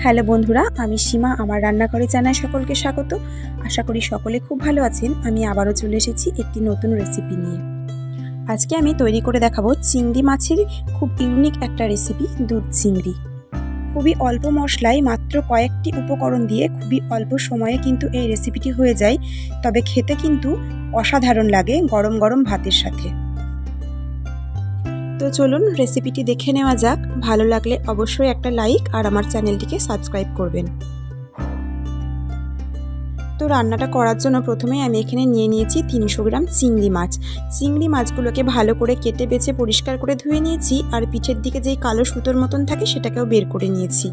Hello বন্ধুরা, আমি সীমা। আমার রান্নাঘরে জানাই সকলকে স্বাগত। আশা করি সকলে খুব ভালো আছেন। আমি আবারও চলে এসেছি একটি নতুন রেসিপি নিয়ে। আজকে আমি তৈরি করে দেখাবো চিংড়ি মাছের খুব ইউনিক একটা রেসিপি, দুধ চিংড়ি। খুবই অল্প মশলায় মাত্র কয়েকটি উপকরণ দিয়ে খুবই অল্প সময়ে কিন্তু এই রেসিপিটি হয়ে যায়। তবে খেতে কিন্তু অসাধারণ লাগে গরম গরম ভাতের সাথে। তো চলুন রেসিপিটি দেখে নেওয়া যাক। ভালো লাগলে অবশ্যই একটা লাইক আর আমার চ্যানেলটিকে সাবস্ক্রাইব করবেন। তো রান্নাটা করার জন্য প্রথমেই আমি এখানে নিয়ে নিয়েছি 300 গ্রাম চিংড়ি মাছ। চিংড়ি মাছগুলোকে ভালো করে কেটে বেছে পরিষ্কার করে ধুয়ে নিয়েছি, আর পিঠের দিকে যেই কালো সুতোর মতন থাকে সেটাকেও বের করে নিয়েছি।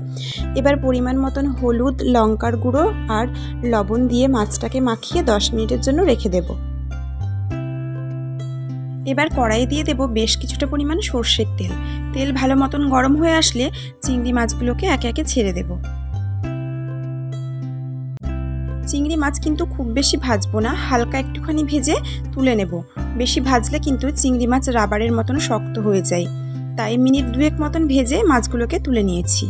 এবার পরিমাণ মতন হলুদ, লঙ্কার গুঁড়ো আর লবণ দিয়ে মাছটাকে মাখিয়ে 10 মিনিটের জন্য রেখে দেব। এবার কড়াইয়ে দিয়ে দেব বেশ কিছুটা পরিমাণ সর্ষের তেল। তেল ভালো মতন গরম হয়ে আসলে চিংড়ি মাছগুলোকে একে একে ছেড়ে দেব। চিংড়ি মাছ কিন্তু খুব বেশি ভাজবো না, হালকা একটুখানি ভেজে তুলে নেব। বেশি ভাজলে কিন্তু চিংড়ি মাছ রাবারের মতন শক্ত হয়ে যায়, তাই মিনিট 2 মতন ভেজে মাছগুলোকে তুলে নিয়েছি।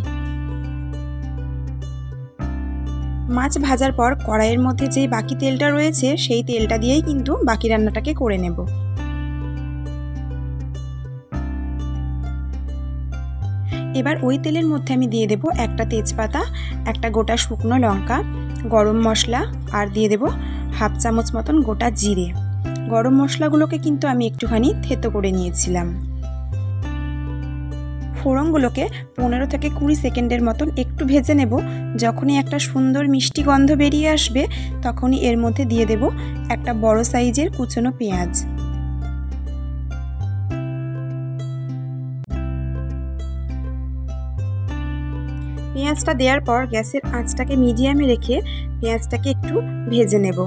মাছ ভাজার পর কড়াইয়ের মধ্যে যেই বাকি তেলটা রয়েছে সেই তেলটা দিয়েই কিন্তু বাকি রান্নাটাকে করে নেব। এবার ওই তেলের মধ্যে আমি দিয়ে দেব একটা তেজপাতা, একটা গোটা শুকনো লঙ্কা, গরম মশলা আর দিয়ে দেব হাফ চামচ মতন গোটা জিরে। গরম মশলাগুলোকে কিন্তু আমি একটুখানি থেতো করে নিয়েছিলাম। ফোড়নগুলোকে 15 থেকে 20 সেকেন্ডের মতন একটু ভেজে নেব। যখনই একটা সুন্দর মিষ্টি গন্ধ বেরিয়ে আসবে তখনই এর মধ্যে দিয়ে দেব একটা বড় সাইজের কুচনো পেঁয়াজ। পেঁয়াজটা দেওয়ার পর গ্যাসের আঁচটাকে মিডিয়ামে রেখে পেঁয়াজটাকে একটু ভেজে নেব।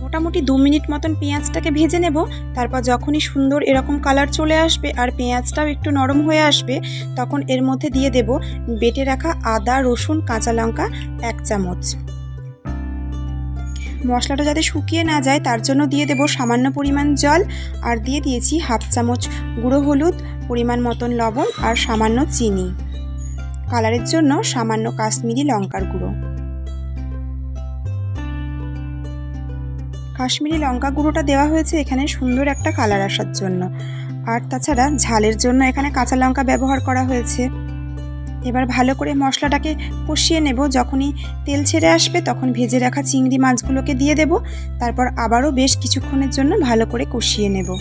মোটামুটি 2 মিনিট মতন পেঁয়াজটাকে ভেজে নেব। তারপর যখনই সুন্দর এরকম কালার চলে আসবে আর পেঁয়াজটাও একটু নরম হয়ে আসবে তখন এর মধ্যে দিয়ে দেব বেটে রাখা আদা, রসুন, কাঁচা লঙ্কা 1 চামচ। মশলাটা যাতে শুকিয়ে না যায় তার জন্য দিয়ে দেব সামান্য পরিমাণ জল, আর দিয়ে দিয়েছি হাফ চামচ গুঁড়ো হলুদ, পরিমাণ মতন লবণ আর সামান্য চিনি। কালারের জন্য সামান্য কাশ্মীরি লঙ্কার গুঁড়ো। কাশ্মীরি লঙ্কা গুঁড়োটা দেওয়া হয়েছে এখানে সুন্দর একটা কালার আসার জন্য, আর তাছাড়া ঝালের জন্য এখানে কাঁচা লঙ্কা ব্যবহার করা হয়েছে। এবার ভালো করে মশলাটাকে কষিয়ে নেব। যখনই তেল ছেড়ে আসবে তখন ভেজে রাখা চিংড়ি মাছগুলোকে দিয়ে দেব। তারপর আবারও বেশ কিছুক্ষণের জন্য ভালো করে কষিয়ে নেব।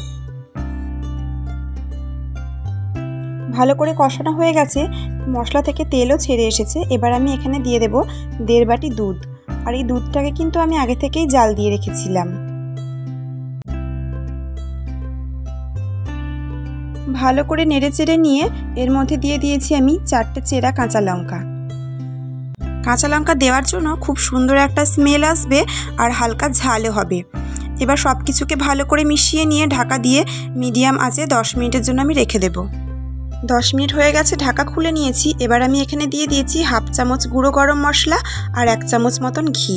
ভালো করে কষানো হয়ে গেছে, মশলা থেকে তেলও ছেড়ে এসেছে। এবার আমি এখানে দিয়ে দেব 1.5 বাটি দুধ, আর এই দুধটাকে কিন্তু আমি আগে থেকেই জাল দিয়ে রেখেছিলাম। ভালো করে নেড়ে চেড়ে নিয়ে এর মধ্যে দিয়ে দিয়েছি আমি 4টে চেরা কাঁচা লঙ্কা। কাঁচা লঙ্কা দেওয়ার জন্য খুব সুন্দর একটা স্মেল আসবে আর হালকা ঝালও হবে। এবার সব কিছুকে ভালো করে মিশিয়ে নিয়ে ঢাকা দিয়ে মিডিয়াম আঁচে 10 মিনিটের জন্য আমি রেখে দেব। 10 মিনিট হয়ে গেছে, ঢাকা খুলে নিয়েছি। এবার আমি এখানে দিয়ে দিয়েছি হাফ চামচ গুঁড়ো গরম মশলা আর 1 চামচ মতন ঘি।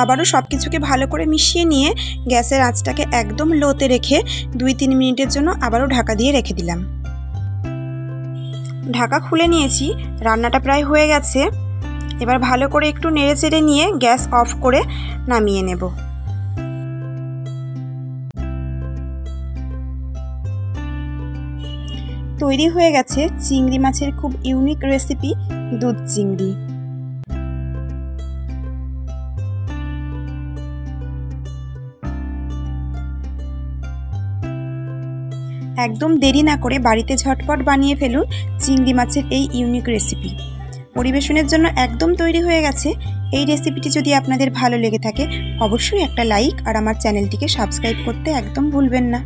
আবারও সব কিছুকে ভালো করে মিশিয়ে নিয়ে গ্যাসের আঁচটাকে একদম লোতে রেখে 2-3 মিনিটের জন্য আবারও ঢাকা দিয়ে রেখে দিলাম। ঢাকা খুলে নিয়েছি, রান্নাটা প্রায় হয়ে গেছে। এবার ভালো করে একটু নেড়ে চেড়ে নিয়ে গ্যাস অফ করে নামিয়ে নেব। তৈরি হয়ে গেছে চিংড়ি মাছের খুব ইউনিক রেসিপি, দুধ চিংড়ি। একদম দেরি না করে বাড়িতে ঝটপট বানিয়ে ফেলুন চিংড়ি মাছের এই ইউনিক রেসিপি। পরিবেশনের জন্য একদম তৈরি হয়ে গেছে। এই রেসিপিটি যদি আপনাদের ভালো লেগে থাকে অবশ্যই একটা লাইক আর আমার চ্যানেলটিকে সাবস্ক্রাইব করতে একদম ভুলবেন না।